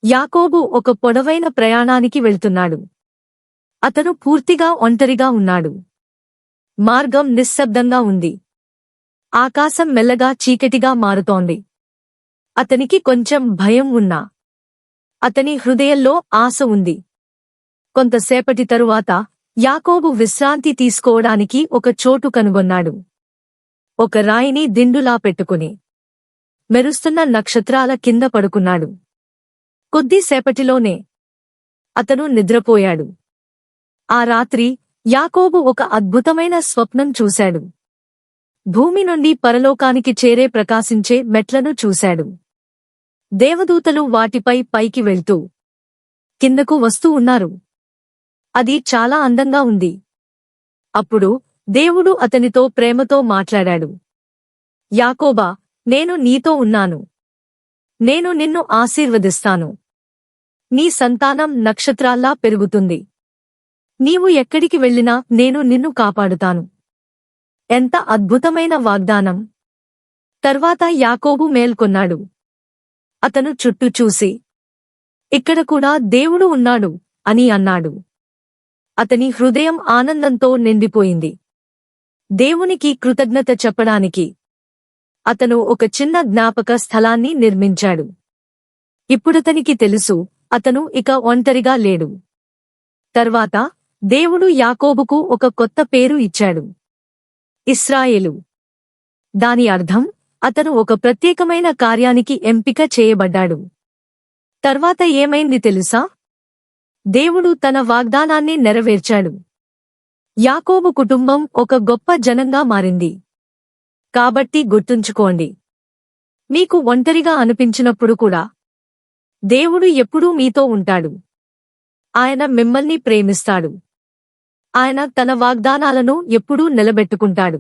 యాకోబు ఒక పొడవైన ప్రయాణానికి వెళ్తున్నాడు. అతను పూర్తిగా ఒంటరిగా ఉన్నాడు. మార్గం నిశ్శబ్దంగా ఉంది. ఆకాశం మెల్లగా చీకటిగా మారుతోంది. అతనికి కొంచెం భయం ఉన్నా అతని హృదయంలో ఆశ ఉంది. కొంతసేపటి తరువాత యాకోబు విశ్రాంతి తీసుకోవడానికి ఒక చోటు కనుగొన్నాడు. ఒక రాయిని దిండులా పెట్టుకుని మెరుస్తున్న నక్షత్రాల కింద పడుకున్నాడు. కొద్దిసేపటిలోనే అతను నిద్రపోయాడు. ఆ రాత్రి యాకోబు ఒక అద్భుతమైన స్వప్నం చూశాడు. భూమి నుండి పరలోకానికి చేరే ప్రకాశించే మెట్లను చూశాడు. దేవదూతలు వాటిపై పైకి వెళ్తూ కిందకు వస్తూ ఉన్నారు. అది చాలా అందంగా ఉంది. అప్పుడు దేవుడు అతనితో ప్రేమతో మాట్లాడాడు. యాకోబా, నేను నీతో ఉన్నాను. నేను నిన్ను ఆశీర్వదిస్తాను. నీ సంతానం నక్షత్రాల్లా పెరుగుతుంది. నీవు ఎక్కడికి వెళ్ళినా నేను నిన్ను కాపాడుతాను. ఎంత అద్భుతమైన వాగ్దానం! తర్వాత యాకోబు మేల్కొన్నాడు. అతను చుట్టూ చూసి, ఇక్కడ కూడా దేవుడు ఉన్నాడు అని అన్నాడు. అతని హృదయం ఆనందంతో నిండిపోయింది. దేవునికి కృతజ్ఞత చెప్పడానికి అతను ఒక చిన్న జ్ఞాపక స్థలాన్ని నిర్మించాడు. ఇప్పుడతనికి తెలుసు, అతను ఇక ఒంటరిగా లేడు. తర్వాత దేవుడు యాకోబుకు ఒక కొత్త పేరు ఇచ్చాడు, ఇశ్రాయేలు. దాని అర్థం అతను ఒక ప్రత్యేకమైన కార్యానికి ఎంపిక చేయబడ్డాడు. తర్వాత ఏమైంది తెలుసా? దేవుడు తన వాగ్దానాన్ని నెరవేర్చాడు. యాకోబు కుటుంబం ఒక గొప్ప జనంగా మారింది. కాబట్టి గుర్తుంచుకోండి, మీకు ఒంటరిగా అనిపించినప్పుడు కూడా దేవుడు ఎప్పుడూ మీతో ఉంటాడు. ఆయన మిమ్మల్ని ప్రేమిస్తాడు. ఆయన తన వాగ్దానాలను ఎప్పుడూ నిలబెట్టుకుంటాడు.